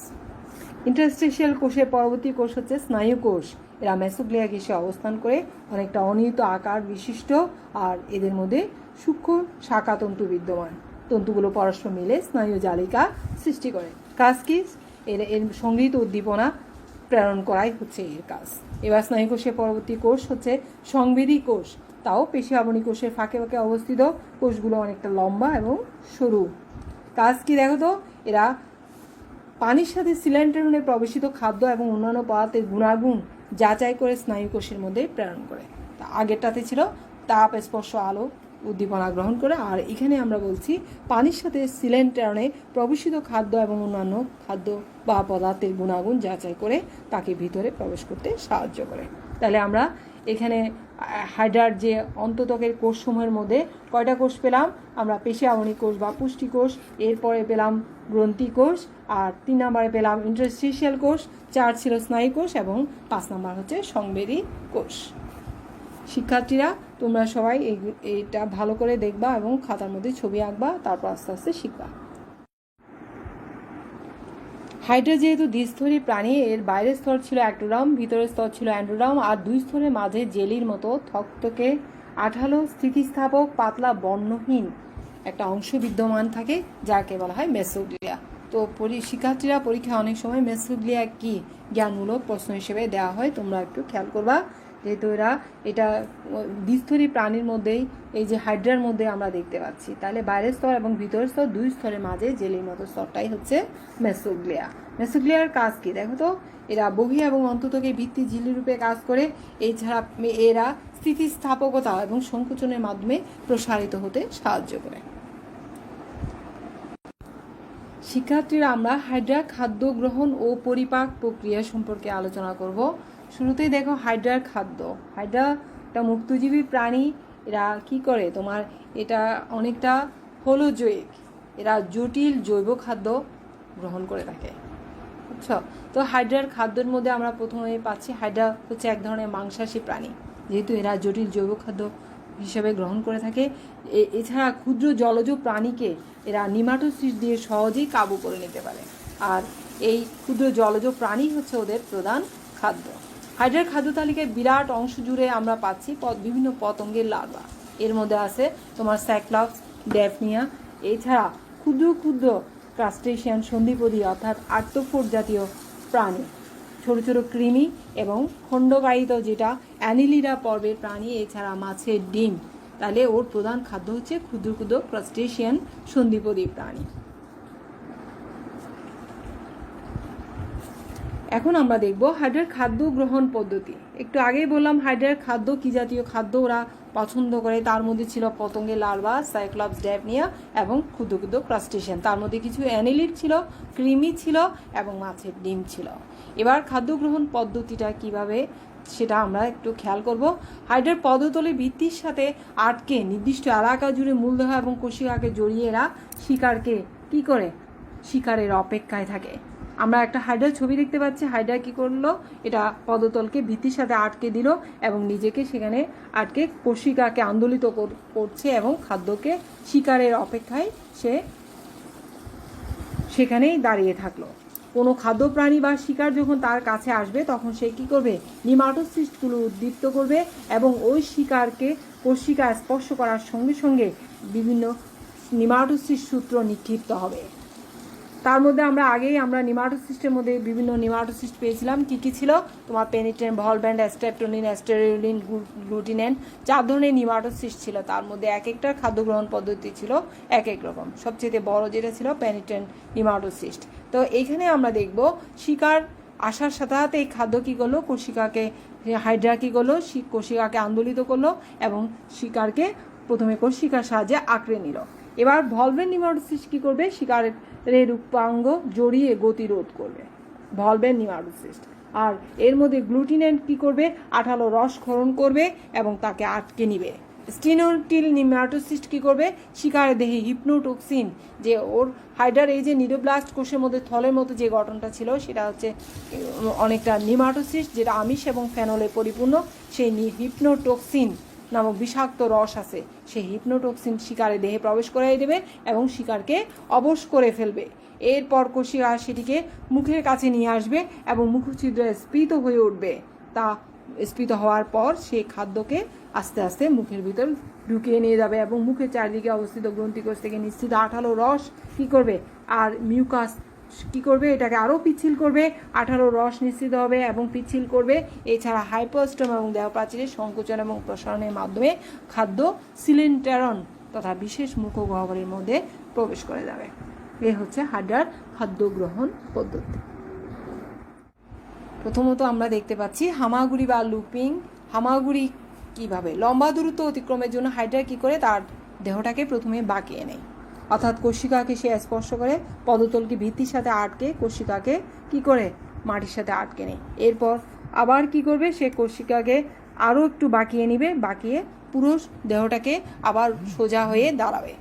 ইন্টারস্টিশিয়াল কোষের পরবর্তী কোষ হচ্ছে স্নায়ু কোষ। এরা মেসোগ্লিয়া ঘেঁষে অবস্থান করে, অনেকটা অনিয়মিত আকার বিশিষ্ট, আর এদের মধ্যে সূক্ষ্ম শাখা তন্তু বিদ্যমান। তন্তুগুলো পরস্পর মিলে স্নায়ু জালিকা সৃষ্টি করে। কাজ কি? এর সংগৃহীত উদ্দীপনা প্রেরণ করাই হচ্ছে এর কাজ। এবার স্নায়ু কোষের পরবর্তী কোষ হচ্ছে সংবেদী কোষ। তাও পেশি আবরণী কোষের ফাঁকে ফাঁকে অবস্থিত। কোষগুলো অনেকটা লম্বা এবং সরু। কাজ কি দেখো তো? এরা পানির সাথে সিলিন্ডারে প্রবেশিত খাদ্য এবং অন্যান্য পদার্থের গুণাগুণ যাচাই করে স্নায়ু কোষের মধ্যে প্রেরণ করে। আগেরটাতে ছিল তাপ, স্পর্শ, আলো উদ্দীপনা গ্রহণ করে, আর এখানে আমরা বলছি পানির সাথে সিলিন্ডারে প্রবেশিত খাদ্য এবং অন্যান্য খাদ্য বা পদার্থের গুণাগুণ যাচাই করে তাকে ভিতরে প্রবেশ করতে সাহায্য করে। তাহলে আমরা এখানে হাইড্রার যে অন্ততকের কোষসমূহের মধ্যে কয়টা কোষ পেলাম? আমরা পেশি আবরণী কোষ বা পুষ্টিকোষ, এরপরে পেলাম গ্রন্থিকোষ, আর 3 নম্বরে পেলাম ইন্টারস্টিশিয়াল কোষ, 4 ছিল স্নায়ু কোষ, এবং 5 নম্বর হচ্ছে সংবেদী কোষ। শিক্ষার্থীরা তোমরা সবাই এইটা ভালো করে দেখবা এবং খাতার মধ্যে ছবি আঁকবা, তারপর আস্তে আস্তে শিখবা। হাইড্রা যেহেতু দ্বিস্তরী প্রাণী, এর বাইরের স্তর ছিল অ্যাক্টোডার্ম, ভিতরের স্তর ছিল অ্যান্ডোডার্ম, আর দুই স্তরের মাঝে জেলির মতো থকথকে আঠালো স্থিতিস্থাপক পাতলা বর্ণহীন একটা অংশ বিদ্যমান থাকে, যাকে বলা হয় মেসোগ্লিয়া। তো শিক্ষার্থীরা পরীক্ষায় অনেক সময় মেসোগ্লিয়া কি জ্ঞানমূলক প্রশ্ন হিসেবে দেওয়া হয়, তোমরা একটু খেয়াল করবা। যেহেতু এটা দ্বিস্তরী প্রাণীর মধ্যেই, এই যে হাইড্রার মধ্যে আমরা দেখতে পাচ্ছি, তাহলে বাইরের স্তর এবং ভিতরের স্তর দুই স্তরের মাঝে জেলির মতো স্তরটাই হচ্ছে মেসোগ্লিয়া। মেসোগ্লিয়ার কাজ কি দেখো তো? এরা বহি এবং অন্ততকে ভিত্তি ঝিল্লি রূপে কাজ করে। এছাড়া এরা স্থিতিস্থাপকতা এবং সংকোচনের মাধ্যমে প্রসারিত হতে সাহায্য করে। শিক্ষার্থীরা আমরা হাইড্রা খাদ্য গ্রহণ ও পরিপাক প্রক্রিয়া সম্পর্কে আলোচনা করব। শুরুতেই দেখো হাইড্রার খাদ্য। হাইড্রা একটা মুক্তজীবী প্রাণী। এরা কি করে? তোমার এটা অনেকটা হোলোজোয়িক, এরা জটিল জৈব খাদ্য গ্রহণ করে থাকে, বুঝছো? তো হাইড্রার খাদ্যের মধ্যে আমরা প্রথমে পাচ্ছি, হাইড্রা হচ্ছে এক ধরনের মাংসাশী প্রাণী, যেহেতু এরা জটিল জৈব খাদ্য হিসেবে গ্রহণ করে থাকে। এছাড়া ক্ষুদ্র জলজ প্রাণীকে এরা নিমাটোসিস দিয়ে সহজেই কাবু করে নিতে পারে, আর এই ক্ষুদ্র জলজ প্রাণী হচ্ছে ওদের প্রধান খাদ্য। হাইড্রার খাদ্য তালিকায় বিরাট অংশ জুড়ে আমরা পাচ্ছি বিভিন্ন পতঙ্গের লার্ভা। এর মধ্যে আছে তোমার সাইক্লপস, ড্যাফনিয়া। এছাড়া ক্ষুদ্র ক্ষুদ্র ক্রাস্টেশিয়ান সন্ধিপদী অর্থাৎ আর্থ্রোপোড জাতীয় প্রাণী, ছোট ছোট কৃমি এবং খণ্ডকায়িত যেটা অ্যানিলিডা পর্বের প্রাণী, এছাড়া মাছের ডিম। তাহলে ওর প্রধান খাদ্য হচ্ছে ক্ষুদ্র ক্ষুদ্র ক্রাস্টেশিয়ান সন্ধিপদী প্রাণী। এখন আমরা দেখব হাইড্রার খাদ্য গ্রহণ পদ্ধতি। একটু আগেই বললাম হাইড্রার খাদ্য কি জাতীয় খাদ্য ওরা পছন্দ করে। তার মধ্যে ছিল পতঙ্গের লার্ভা, সাইক্লপস, ড্যাফনিয়া এবং ক্ষুদ্র ক্ষুদ্র ক্রাস্টেশিয়ান। তার মধ্যে কিছু অ্যানিলিড ছিল, কৃমি ছিল এবং মাছের ডিম ছিল। এবার খাদ্য গ্রহণ পদ্ধতিটা কিভাবে সেটা আমরা একটু খেয়াল করব। হাইড্রার পদতলে ভিত্তির সাথে আটকে নির্দিষ্ট এলাকা জুড়ে মূলদেহ এবং কোষিকাকে জড়িয়ে এরা শিকারকে কি করে? শিকারের অপেক্ষায় থাকে। আমরা একটা হাইড্রার ছবি দেখতে পাচ্ছি। হাইড্রা কি করলো? এটা পদতলকে ভিত্তির সাথে আটকে দিল এবং নিজেকে সেখানে আটকে কোষিকাকে আন্দোলিত করছে এবং খাদ্যকে শিকারের অপেক্ষায় সে সেখানেই দাঁড়িয়ে থাকলো। কোনো খাদ্য প্রাণী বা শিকার যখন তার কাছে আসবে তখন সে কী করবে, নিমাটোসিস্টগুলো উদ্দীপ্ত করবে এবং ওই শিকারকে কোষিকা স্পর্শ করার সঙ্গে সঙ্গে বিভিন্ন নিমাটোসিস্ট সূত্র নিক্ষিপ্ত হবে। তার মধ্যে আমরা নিমাটোসিস্টের মধ্যে বিভিন্ন নিমাটোসিস্ট পেয়েছিলাম। কী কী ছিল? তোমার পেনিট্রেন, ভলব্যান্ড, স্ট্রেপ্টোনিন, অ্যাস্টেরিওলিন, গ্লুটিনেন, 4 ধরনের নিমাটোসিস্ট ছিল। তার মধ্যে এক একটার খাদ্য গ্রহণ পদ্ধতি ছিল এক এক রকম। সবচেয়ে বড় যেটা ছিল পেনিট্রেন নিমাটোসিস্ট। তো এইখানে আমরা দেখব শিকার আসার সাথে সাথে এই খাদ্য কী করলো, কোষিকাকে, হাইড্রা কী করলো, কোষিকাকে আন্দোলিত করলো এবং শিকারকে প্রথমে কোষিকার সাহায্যে আঁকড়ে নিল। এবার ভলভেন নিমাটোসিস্ট কী করবে, শিকারের উপাঙ্গ জড়িয়ে গতিরোধ করবে, ভলভেন নিমাটোসিস্ট। আর এর মধ্যে গ্লুটিনেন কী করবে, আঠালো রস ক্ষরণ করবে এবং তাকে আটকে নিবে। স্টিনোটিল নিমাটোসিস্ট কী করবে, শিকারের দেহে হিপনোটক্সিন, যে ওর হাইড্রার এই যে নিডোব্লাস্ট কোষের মধ্যে থলের মতো যে গঠনটা ছিল সেটা হচ্ছে অনেকটা নিমাটোসিস্ট, যেটা আমিষ এবং ফেনলে পরিপূর্ণ। সেই হিপনোটক্সিন নামক বিষাক্ত রস আছে, সেই হিপনোটক্সিন শিকারের দেহে প্রবেশ করাই দেবে এবং শিকারকে অবশ করে ফেলবে। এরপর কোষিকা সেটিকে মুখের কাছে নিয়ে আসবে এবং মুখছিদ্র স্ফীত হয়ে উঠবে। তা স্ফীত হওয়ার পর সেই খাদ্যকে আস্তে আস্তে মুখের ভিতর ঢুকিয়ে নিয়ে যাবে এবং মুখের চারিদিকে অবস্থিত গ্রন্থিকোষ থেকে নিশ্চিত আঠালো রস কী করবে, আর মিউকাস কী করবে, এটাকে আরও পিচ্ছিল করবে, আঠালো রস নিশ্চিত হবে এবং পিচ্ছিল করবে। এছাড়া হাইপোস্টোম এবং দেহপ্রাচীরের সংকোচন এবং প্রসারণের মাধ্যমে খাদ্য সিলিন্টারন তথা বিশেষ মুখগহ্বরের মধ্যে প্রবেশ করে যাবে। এ হচ্ছে হাইড্রার খাদ্য গ্রহণ পদ্ধতি। প্রথমত আমরা দেখতে পাচ্ছি হামাগুড়ি বা লুপিং। হামাগুড়ি কীভাবে, লম্বা দূরত্ব অতিক্রমের জন্য হাইড্রা কী করে, তার দেহটাকে প্রথমে বাঁকিয়ে নেয়, অর্থাৎ কোষিকাকে সে স্পর্শ করে পদতলকে ভিত্তির সাথে আটকে কোষিকাকে কী করে, মাটির সাথে আটকে নেয়। এরপর আবার কি করবে, সে কোষিকাকে আরও একটু বাঁকিয়ে নিবে, বাঁকিয়ে পুরো দেহটাকে আবার সোজা হয়ে দাঁড়াবে।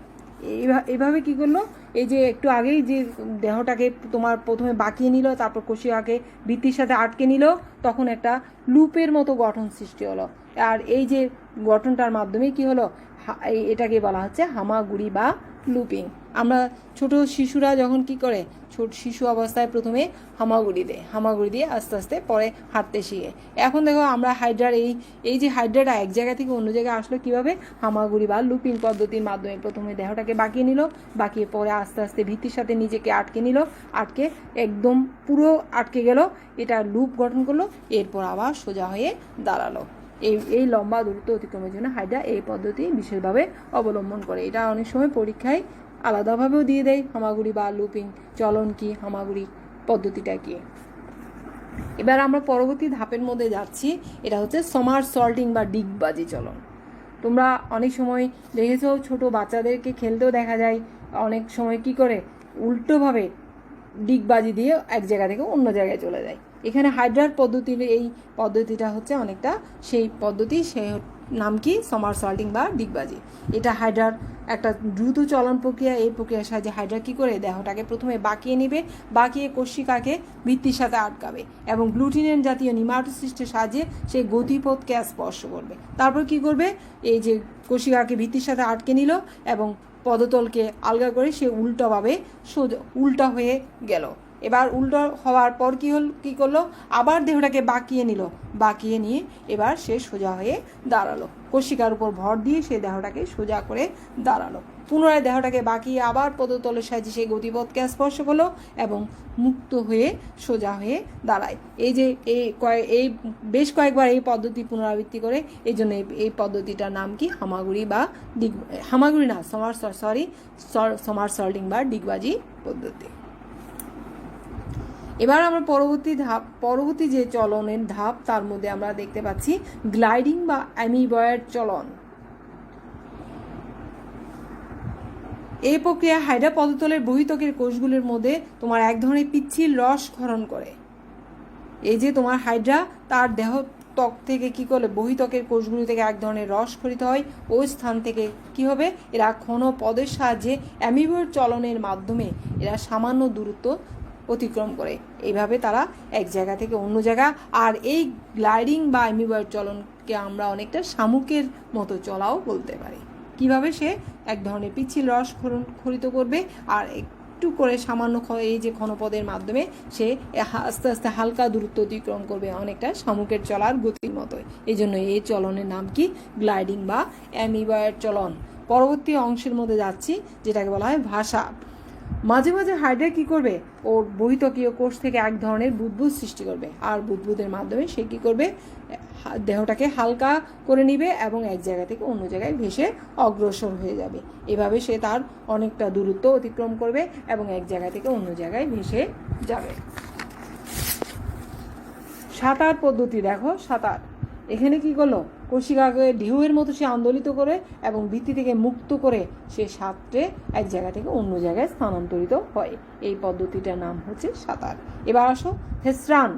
এইভাবে কী করলো, এই যে একটু আগেই যে দেহটাকে তোমার প্রথমে বাঁকিয়ে নিল, তারপর কোষিকাকে ভিত্তির সাথে আটকে নিল, তখন একটা লুপের মতো গঠন সৃষ্টি হলো। আর এই যে গঠনটার মাধ্যমে কি হলো, এটাকে বলা হচ্ছে হামাগুড়ি বা লুপিং। আমরা ছোট শিশুরা যখন কি করে, ছোট শিশু অবস্থায় প্রথমে হামাগুড়ি দেয়, হামাগুড়ি দিয়ে আস্তে আস্তে পরে হাঁটতে শিখে। এখন দেখো আমরা হাইড্রার এই যে হাইড্রাটা এক জায়গা থেকে অন্য জায়গায় আসলো কীভাবে, হামাগুড়ি বা লুপিং পদ্ধতির মাধ্যমে। প্রথমে দেহটাকে বাঁকিয়ে নিল, বাঁকিয়ে পরে আস্তে আস্তে ভিত্তির সাথে নিজেকে আটকে নিল, আটকে একদম পুরো আটকে গেল, এটা লুপ গঠন করলো, এরপর আবার সোজা হয়ে দাঁড়ালো। এই লম্বা দূরত্ব অতিক্রমের জন্য হাইড্রা এই পদ্ধতি বিশেষভাবে অবলম্বন করে। এটা অনেক সময় পরীক্ষায় আলাদাভাবেও দিয়ে দেয়, হামাগুড়ি বা লুপিং চলন কি, হামাগুড়ি পদ্ধতিটা কি। এবার আমরা পরবর্তী ধাপের মধ্যে যাচ্ছি, এটা হচ্ছে সমারসল্টিং বা ডিগবাজি চলন। তোমরা অনেক সময় দেখেছো ছোট বাচ্চাদেরকে খেলতেও দেখা যায়, অনেক সময় কি করে উল্টোভাবে ডিগবাজি দিয়ে এক জায়গা থেকে অন্য জায়গায় চলে যায়। এখানে হাইড্রার পদ্ধতির এই পদ্ধতিটা হচ্ছে অনেকটা সেই পদ্ধতি, সে নাম কি, সমারসল্টিং বা ডিগবাজি। এটা হাইড্রার একটা দ্রুত চলন প্রক্রিয়া। এই প্রক্রিয়ার সাহায্যে হাইড্রা কী করে, দেহটাকে প্রথমে বাঁকিয়ে নেবে, বাঁকিয়ে কোষিকাকে ভিত্তির সাথে আটকাবে এবং গ্লুটিনেন জাতীয় নিমাটোসিস্টের সাহায্যে সেই গতিপথকে স্পর্শ করবে। তারপর কি করবে, এই যে কোষিকাকে ভিত্তির সাথে আটকে নিল এবং পদতলকে আলগা করে সে উল্টোভাবে উল্টা হয়ে গেল। এবার উল্টো হওয়ার পর কী করলো, আবার দেহটাকে বাঁকিয়ে নিল, বাঁকিয়ে নিয়ে এবার সে সোজা হয়ে দাঁড়ালো, কোষিকার উপর ভর দিয়ে সে দেহটাকে সোজা করে দাঁড়ালো। পুনরায় দেহটাকে বাঁকিয়ে আবার পদতলের সাহায্যে সেই গতিপথকে স্পর্শ করলো এবং মুক্ত হয়ে সোজা হয়ে দাঁড়ায়। এই যে এই বেশ কয়েকবার এই পদ্ধতি পুনরাবৃত্তি করে, এই জন্য এই পদ্ধতিটার নাম কি, হামাগুড়ি বা হামাগুড়ি না, সমারসল্টিং বা ডিগবাজি পদ্ধতি। এবার আমরা পরবর্তী যে চলনের ধাপ, তার মধ্যে আমরা দেখতে পাচ্ছি গ্লাইডিং বা অ্যামিবয়েড চলন। এই প্রক্রিয়া হাইড্রা পদতলের বহিত্বকের কোষগুলির মধ্যে তোমার এক ধরনের পিচ্ছিল রস ক্ষরণ করে। এই যে তোমার হাইড্রা তার দেহ ত্বক থেকে কি করলে, বহিত্বকের কোষগুলি থেকে এক ধরনের রস ক্ষরিত হয়, ওই স্থান থেকে কি হবে, এরা ঘন পদের সাহায্যে অ্যামিবয়েড চলনের মাধ্যমে এরা সামান্য দূরত্ব অতিক্রম করে। এইভাবে তারা এক জায়গা থেকে অন্য জায়গা। আর এই গ্লাইডিং বা অ্যামিবয়েড চলনকে আমরা অনেকটা শামুকের মতো চলাও বলতে পারি। কিভাবে সে এক ধরনের পিচ্ছিল রস ক্ষরিত করবে আর একটু করে সামান্য এই যে ঘনপথের মাধ্যমে সে আস্তে আস্তে হালকা দূরত্ব অতিক্রম করবে, অনেকটা শামুকের চলার গতির মতোই। এই জন্য এই চলনের নাম কি? গ্লাইডিং বা অ্যামিবয়েড চলন। পরবর্তী অংশের মধ্যে যাচ্ছি, যেটাকে বলা হয় ভাষা। মাঝে মাঝে হাইড্রা কি করবে? ওর বহিতকীয় কোষ থেকে এক ধরনের বুদবুদ সৃষ্টি করবে, আর বুদবুদের মাধ্যমে সে কি করবে? দেহটাকে হালকা করে নিবে এবং এক জায়গা থেকে অন্য জায়গায় ভেসে অগ্রসর হয়ে যাবে। এভাবে সে তার অনেকটা দূরত্ব অতিক্রম করবে এবং এক জায়গা থেকে অন্য জায়গায় ভেসে যাবে। সাঁতার পদ্ধতি দেখো। সাঁতার এখানে কি করলো? কশিকাকে ঢেউয়ের মতো সে আন্দোলিত করে এবং বৃত্তি থেকে মুক্ত করে সে সাঁতরে এক জায়গা থেকে অন্য জায়গায় স্থানান্তরিত হয়। এই পদ্ধতিটার নাম হচ্ছে সাঁতার। এবার আসো হেস্টান।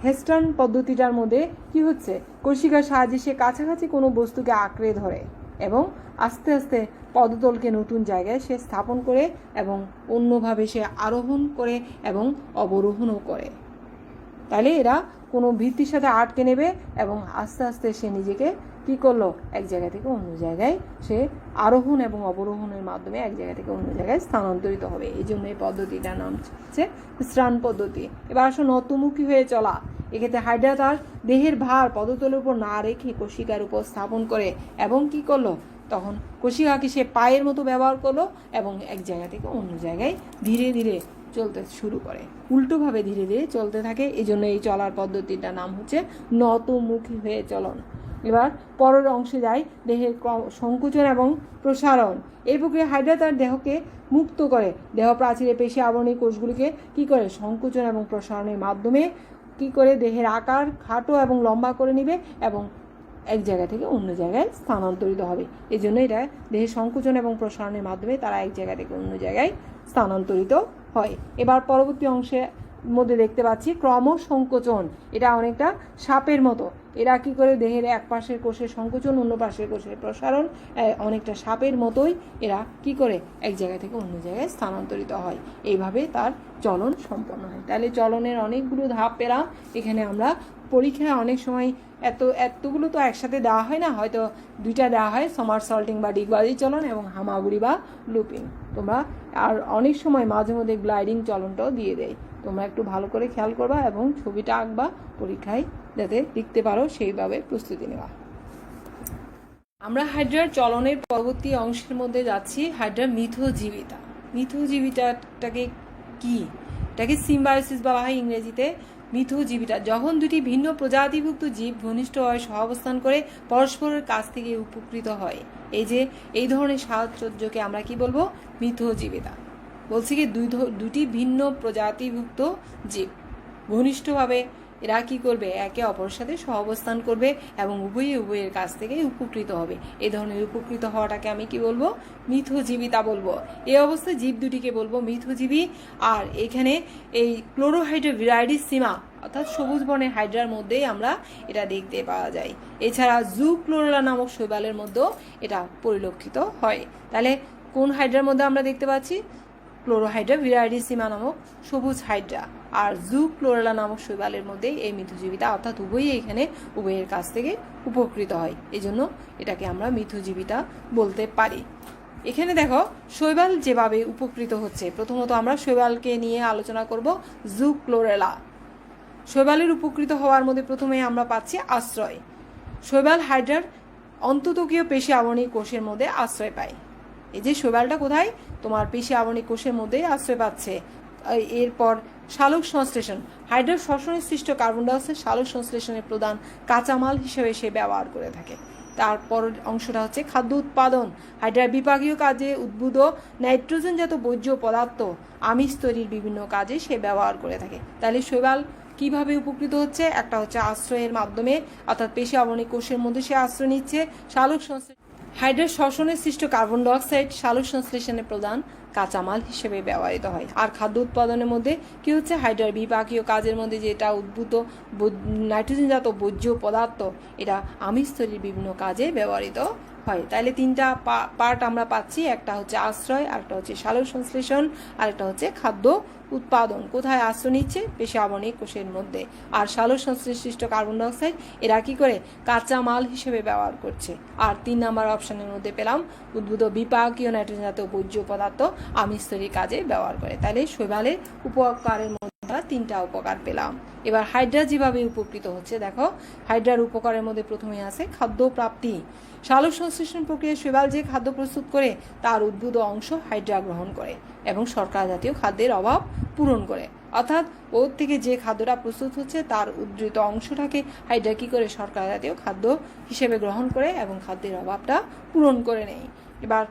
হেস্টান পদ্ধতিটার মধ্যে কি হচ্ছে? কশিকার সাহায্যে সে কাছাকাছি কোনো বস্তুকে আঁকড়ে ধরে এবং আস্তে আস্তে পদতলকে নতুন জায়গায় সে স্থাপন করে এবং অন্যভাবে সে আরোহণ করে এবং অবরোহণও করে। তাহলে এরা কোনো ভিত্তির সাথে আটকে নেবে এবং আস্তে আস্তে সে নিজেকে কি করলো? এক জায়গা থেকে অন্য জায়গায় সে আরোহণ এবং অবরোহণের মাধ্যমে এক জায়গা থেকে অন্য জায়গায় স্থানান্তরিত হবে। এই জন্য এই পদ্ধতিটার নাম হচ্ছে স্নান পদ্ধতি। এবার আসো নতমুখী হয়ে চলা। এক্ষেত্রে হাইড্রা তার দেহের ভার পদতলের উপর না রেখে কশিকার উপর স্থাপন করে এবং কি করলো? তখন কশিকাকে সে পায়ের মতো ব্যবহার করলো এবং এক জায়গা থেকে অন্য জায়গায় ধীরে ধীরে চলতে শুরু করে, উল্টোভাবে ধীরে ধীরে চলতে থাকে। এই জন্য এই চলার পদ্ধতিটার নাম হচ্ছে নতমুখী হয়ে চলন। এবার পরের অংশে যাই, দেহের সংকুচন এবং প্রসারণ। এই প্রক্রিয়া হাইড্রা তার দেহকে মুক্ত করে দেহ প্রাচীরে পেশি আবরণী কোষগুলিকে কি করে? সংকুচন এবং প্রসারণের মাধ্যমে কি করে দেহের আকার খাটো এবং লম্বা করে নিবে এবং এক জায়গা থেকে অন্য জায়গায় স্থানান্তরিত হবে। এই জন্য এটা দেহের সংকুচন এবং প্রসারণের মাধ্যমে তারা এক জায়গা থেকে অন্য জায়গায় স্থানান্তরিত হয়। এবার পরবর্তী অংশের মধ্যে দেখতে পাচ্ছি ক্রমসংকোচন। এটা অনেকটা সাপের মতো। এরা কি করে? দেহের এক পাশের কোষের সংকোচন, অন্য পাশের কোষের প্রসারণ, অনেকটা সাপের মতোই এরা কি করে? এক জায়গা থেকে অন্য জায়গায় স্থানান্তরিত হয়। এইভাবে তার চলন সম্পন্ন হয়। তাহলে চলনের অনেকগুলো ধাপ পেলাম। এখানে আমরা পরীক্ষায় অনেক সময় এতগুলো তো একসাথে দেওয়া হয় না, হয়তো দুইটা দেওয়া হয়, সমারসল্টিং বা ডিগবাজি চলন এবং হামাগুড়ি বা লুপিং। তোমরা আর অনেক সময় মাঝে মধ্যে গ্লাইডিং চলনটাও দিয়ে দেয়। তোমরা একটু ভালো করে খেয়াল করবা এবং ছবিটা আঁকবা, পরীক্ষায় যাতে লিখতে পারো সেইভাবে প্রস্তুতি নেওয়া। আমরা হাইড্রার চলনের পরবর্তী অংশের মধ্যে যাচ্ছি। হাইড্রার মিথজীবিতা। মিথজীবিতাটাকে কি? এটাকে সিম্বায়োসিস বলা হয় ইংরেজিতে। মিথজীবিতা যখন দুটি ভিন্ন প্রজাতিভুক্ত জীব ঘনিষ্ঠভাবে সহাবস্থান করে পরস্পরের কাছ থেকে উপকৃত হয়, এই ধরনের সাহচর্যকে আমরা কি বলবো? মিথজীবিতা। বলছি কি দুটি ভিন্ন প্রজাতিভুক্ত জীব ঘনিষ্ঠভাবে এরা কি করবে? একে অপরের সাথে সহাবস্থান করবে এবং উভয়ের কাছ থেকে উপকৃত হবে। এই ধরনের উপকৃত হওয়াটাকে আমি কি বলবো? মিথজীবিতা বলবো। এই অবস্থায় জীব দুটিকে বলবো মিথজীবী। আর এখানে এই ক্লোরোহাইড্রা ভিরাইডিস সীমা অর্থাৎ সবুজ বর্ণের হাইড্রার মধ্যেই আমরা এটা দেখতে পাওয়া যায়। এছাড়া জুক্লোরোলা নামক শৈবালের মধ্যেও এটা পরিলক্ষিত হয়। তাহলে কোন হাইড্রার মধ্যে আমরা দেখতে পাচ্ছি? ক্লোরোহাইড্রা ভিরাইডিসিমা নামক সবুজ হাইড্রা আর জুক্লোরোলা নামক শৈবালের মধ্যেই এই মিথজীবিতা, অর্থাৎ উভয়ের কাছ থেকে উপকৃত হয়। এই জন্য এটাকে আমরা মিথজীবিতা বলতে পারি। এখানে দেখো শৈবাল যেভাবে উপকৃত হচ্ছে, প্রথমত আমরা শৈবালকে নিয়ে আলোচনা করব। জুক্লোরোলা শৈবালের উপকৃত হওয়ার মধ্যে প্রথমে আমরা পাচ্ছি আশ্রয়। শৈবাল হাইড্রার অন্ততকীয় পেশি আবরণী কোষের মধ্যে আশ্রয় পায়। এই যে শৈবালটা কোথায়? তোমার পেশি আবরণী কোষের মধ্যেই আশ্রয় পাচ্ছে। এরপর সালোক সংশ্লেষণ। হাইড্রার শ্বসনে সৃষ্ট কার্বন ডাইঅক্সাইড সালোক সংশ্লেষণের প্রধান কাঁচামাল হিসেবে সে ব্যবহার করে থাকে। তারপর অংশটা হচ্ছে খাদ্য উৎপাদন। হাইড্রার বিপাকীয় কাজে উদ্ভিদ নাইট্রোজেনজাত বর্জ্য পদার্থ আমিষ তৈরির বিভিন্ন কাজে সে ব্যবহার করে থাকে। তাহলে শৈবাল কিভাবে উপকৃত হচ্ছে? একটা হচ্ছে আশ্রয়ের মাধ্যমে, অর্থাৎ পেশি আবরণী কোষের মধ্যে সে আশ্রয় নিচ্ছে। সালোক সংশ্লেষণ। হাইড্রার শ্বসনে সৃষ্ট কার্বন ডাইঅক্সাইড সালোক সংশ্লেষণের প্রধান কাঁচামাল হিসেবে ব্যবহৃত হয়। আর খাদ্য উৎপাদনের মধ্যে কি হচ্ছে? হাইড্রার বিপাকীয় কাজের মধ্যে যেটা উদ্ভূত নাইট্রোজেনজাত বর্জ্য পদার্থ, এটা আমিষ তৈরির বিভিন্ন কাজে ব্যবহৃত হয়। তাইলে তিনটা পার্ট আমরা পাচ্ছি, একটা হচ্ছে আশ্রয়, আরেকটা হচ্ছে সালোক সংশ্লেষণ, আরেকটা হচ্ছে খাদ্য উৎপাদন। কোথায় আশ্রয় নিচ্ছে? পেশাবনিক কোষের মধ্যে। আর সালোক সংশ্লিষ্ট কার্বন ডাইঅক্সাইড এরা কি করে? কাঁচা মাল হিসেবে ব্যবহার করছে। আর 3 নাম্বার অপশনের মধ্যে পেলাম উদ্ভিদ বিপাকীয় নাইট্রোজেন জাতীয় বর্জ্য পদার্থ আমিষ তৈরির কাজে ব্যবহার করে। তাহলে শৈবালের উপকারের মধ্যে আমরা 3টা উপকার পেলাম। এবার হাইড্রা যেভাবে উপকৃত হচ্ছে দেখো, হাইড্রার উপকারের মধ্যে প্রথমে আছে খাদ্য প্রাপ্তি। সালোক সংশ্লেষণ প্রক্রিয়ায় শৈবাল যে খাদ্য প্রস্তুত করে তার উদ্ভিদ অংশ হাইড্রা গ্রহণ করে এবং শর্করা জাতীয় খাদ্যের অভাব পূরণ করে। অর্থাৎ ওর থেকে যে খাদ্যটা প্রস্তুত হচ্ছে তার উদ্ধৃত অংশটাকে হাইড্রা কি করে? শর্করা জাতীয় খাদ্য হিসেবে গ্রহণ করে এবং খাদ্যের অভাবটা পূরণ করে নেয়। এবার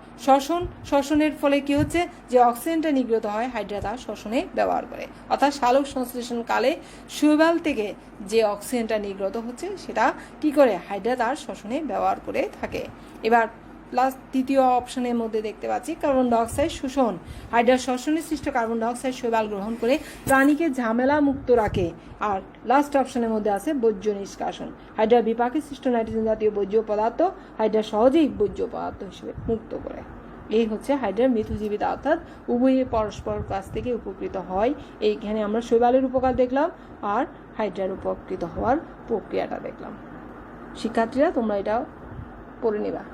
শ্বসনের ফলে কি হচ্ছে? যে অক্সিজেনটা নির্গত হয় হাইড্রা তার শ্বসনে ব্যবহার করে। অর্থাৎ সালোক সংশ্লেষণ কালে শৈবাল থেকে যে অক্সিজেনটা নির্গত হচ্ছে সেটা কি করে? হাইড্রা তার শ্বসনে ব্যবহার করে থাকে। এবার প্লাস তৃতীয় অপশনের মধ্যে দেখতে পাচ্ছি কার্বন ডাইঅক্সাইড শোষণ। হাইড্রার শ্বসনে সৃষ্ট কার্বন ডাইঅক্সাইড শৈবাল গ্রহণ করে প্রাণীকে ঝামেলা মুক্ত রাখে। আর লাস্ট অপশনের মধ্যে আছে বর্জ্য নিষ্কাশন। হাইড্রার বিপাকে সৃষ্ট নাইট্রোজেন জাতীয় বর্জ্য পদার্থ হাইড্রা সহজেই বর্জ্য পদার্থ হিসেবে মুক্ত করে। এই হচ্ছে হাইড্রার মিথজীবিতা, অর্থাৎ উভয়ে পরস্পর কাছ থেকে উপকৃত হয়। এইখানে আমরা শৈবালের উপকার দেখলাম আর হাইড্রার উপকৃত হওয়ার প্রক্রিয়াটা দেখলাম। শিক্ষার্থীরা তোমরা এটা পড়ে নিবা।